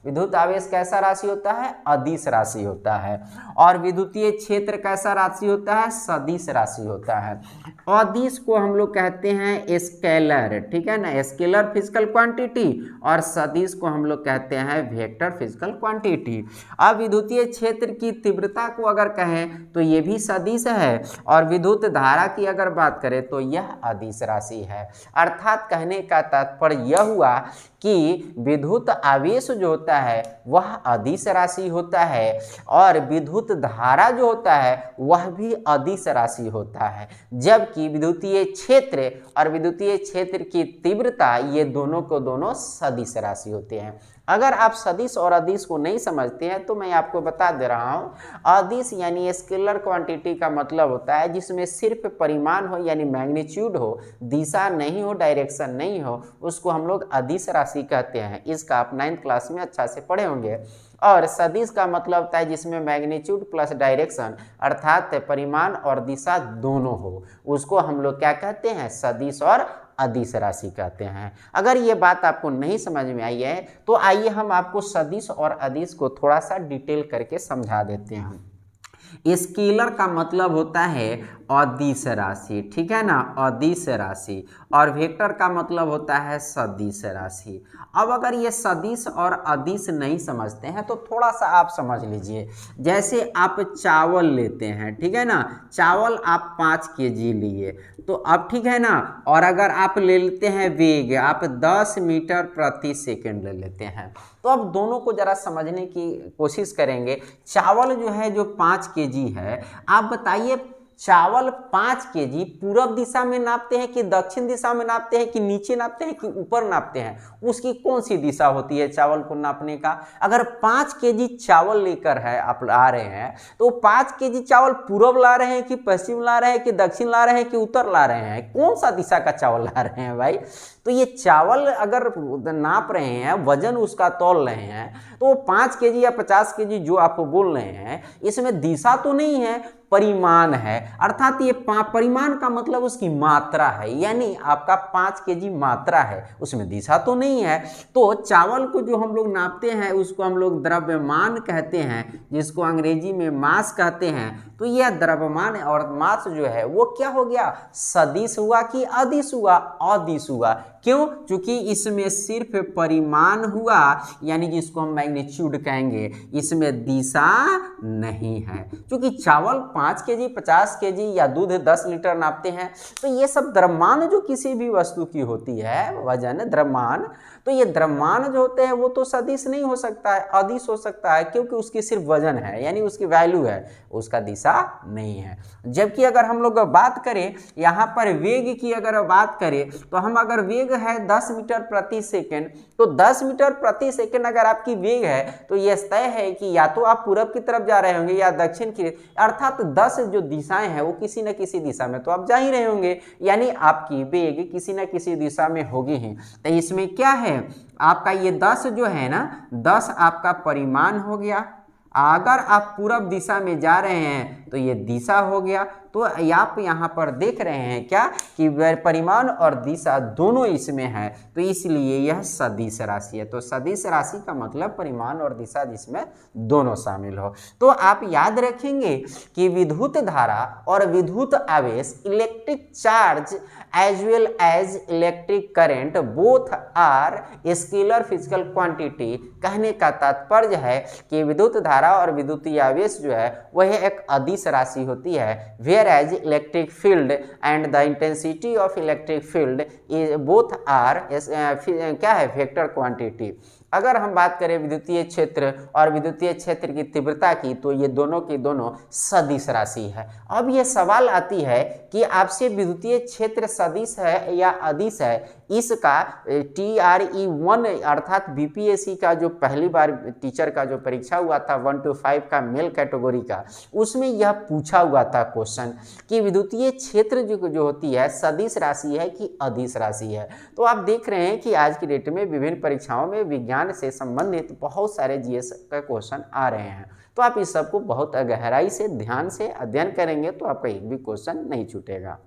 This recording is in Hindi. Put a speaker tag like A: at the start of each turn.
A: विद्युत आवेश कैसा राशि होता है? अदिश राशि होता है। और विद्युतीय क्षेत्र कैसा राशि होता है? सदिश राशि होता है। अदिश को हम लोग कहते हैं स्केलर, ठीक है ना, स्केलर फिजिकल क्वांटिटी, और सदिश को हम लोग कहते हैं वेक्टर फिजिकल क्वांटिटी। अब विद्युतीय क्षेत्र की तीव्रता को अगर कहें तो ये भी सदिश है, और विद्युत धारा की अगर बात करें तो यह अदिश राशि है। अर्थात कहने का तात्पर्य यह हुआ कि विद्युत आवेश जो होता है वह अदिश राशि होता है, और विद्युत धारा जो होता है वह भी अदिश राशि होता है, जबकि विद्युतीय क्षेत्र और विद्युतीय क्षेत्र की तीव्रता ये दोनों को दोनों सदिश राशि होते हैं। अगर आप सदिश और अदिश को नहीं समझते हैं तो मैं आपको बता दे रहा हूं, अदिश यानी स्केलर क्वांटिटी का मतलब होता है जिसमें सिर्फ परिमाण हो यानी मैग्नीट्यूड हो, दिशा नहीं हो, डायरेक्शन नहीं हो, उसको हम लोग अदिश राशि कहते हैं। इसका आप 9th क्लास में अच्छा से पढ़े होंगे। और सदिश का मतलब होता है जिसमें मैग्नीट्यूड प्लस डायरेक्शन अर्थात परिमाण और दिशा दोनों हो, उसको हम लोग क्या कहते हैं? सदिश और अदिश राशि कहते हैं। अगर ये बात आपको नहीं समझ में आई है तो आइए हम आपको सदिश और अदिश को थोड़ा सा डिटेल करके समझा देते हैं। स्केलर का मतलब होता है अदिश राशि, ठीक है ना, अदिश राशि, और वेक्टर का मतलब होता है सदिश राशि। अब अगर ये सदिश और अदिश नहीं समझते हैं तो थोड़ा सा आप समझ लीजिए। जैसे आप चावल लेते हैं, ठीक है ना, चावल आप 5 kg लिए तो अब ठीक है ना, और अगर आप ले लेते हैं वेग, आप 10 मीटर प्रति सेकंड ले लेते हैं, तो अब दोनों को जरा समझने की कोशिश करेंगे। चावल जो है जो 5 kg है, आप बताइए चावल 5 kg पूरब दिशा में नापते हैं कि दक्षिण दिशा में नापते हैं कि नीचे नापते हैं कि ऊपर नापते हैं? उसकी कौन सी दिशा होती है चावल को नापने का? अगर 5 kg चावल लेकर है आप ला रहे हैं तो 5 kg चावल पूरब ला रहे हैं कि पश्चिम ला रहे हैं कि दक्षिण ला रहे हैं कि उत्तर ला रहे हैं? कौन सा दिशा का चावल ला रहे हैं भाई? तो ये चावल अगर नाप रहे हैं, वजन उसका तौल रहे हैं, तो 5 kg या 50 kg जो आप बोल रहे हैं इसमें दिशा तो नहीं है, परिमाण है। अर्थात ये परिमाण का मतलब उसकी मात्रा है, यानी आपका 5 kg मात्रा है, उसमें दिशा तो नहीं है। तो चावल को जो हम लोग नापते हैं उसको हम लोग द्रव्यमान कहते हैं, जिसको अंग्रेजी में मास कहते हैं। तो यह द्रव्यमान और मास जो है वो क्या हो गया? सदिश हुआ कि अदिश हुआ? अदिश हुआ। क्यों? क्योंकि इसमें सिर्फ परिमाण हुआ, यानी जिसको हम मैग्नीट्यूड कहेंगे, इसमें दिशा नहीं है। क्योंकि चावल 5 kg 50 kg या दूध 10 लीटर नापते हैं तो ये सब द्रव्यमान जो किसी भी वस्तु की होती है, वजन द्रव्यमान, तो ये द्रव्यमान जो होते हैं वो तो सदिश नहीं हो सकता है, अदिश हो सकता है, क्योंकि उसकी सिर्फ वजन है यानी उसकी वैल्यू है, उसका दिशा नहीं है। जबकि अगर हम लोग बात करें यहाँ पर वेग की, अगर बात करें तो हम अगर वेग है 10 मीटर प्रति सेकंड, तो 10 मीटर प्रति सेकंड अगर आपकी वेग है तो यह तय है कि या तो आप पूरब की तरफ जा रहे होंगे या दक्षिण की, अर्थात 10 जो दिशाएं हैं वो किसी न किसी दिशा में तो आप जा ही रहे होंगे, यानी आपकी वेग किसी न किसी दिशा में होगी ही। तो इसमें क्या है, आपका ये 10 जो है ना, 10 आपका परिमाण हो गया। अगर आप पूरब दिशा में जा रहे हैं तो ये दिशा हो गया। तो आप यहाँ पर देख रहे हैं क्या कि परिमाण और दिशा दोनों इसमें है, तो इसलिए यह सदिश राशि है। तो सदिश राशि का मतलब परिमाण और दिशा जिसमें दोनों शामिल हो। तो आप याद रखेंगे कि विद्युत धारा और विद्युत आवेश, electric charge as well as electric current, both are scalar physical quantity. कहने का तात्पर्य है कि विद्युत धारा और विद्युतीय आवेश जो है वह एक अदिश राशि होती है, whereas electric field and the intensity of electric field is both are क्या है, वेक्टर क्वांटिटी। अगर हम बात करें विद्युतीय क्षेत्र और विद्युतीय क्षेत्र की तीव्रता की तो ये दोनों की दोनों सदिश राशि है। अब ये सवाल आती है कि आपसे विद्युतीय क्षेत्र सदिश है या अदिश है, इसका TRE 1 अर्थात BPSC का जो पहली बार टीचर का जो परीक्षा हुआ था 1 to 5 का मेल कैटेगरी का, उसमें यह पूछा हुआ था क्वेश्चन कि विद्युतीय क्षेत्र जो होती है सदिश राशि है कि अदिश राशि है। तो आप देख रहे हैं कि आज की डेट में विभिन्न परीक्षाओं में विज्ञान से संबंधित बहुत सारे GS का क्वेश्चन आ रहे हैं। तो आप इस सबको बहुत गहराई से ध्यान से अध्ययन करेंगे तो आपका एक भी क्वेश्चन नहीं छूटेगा।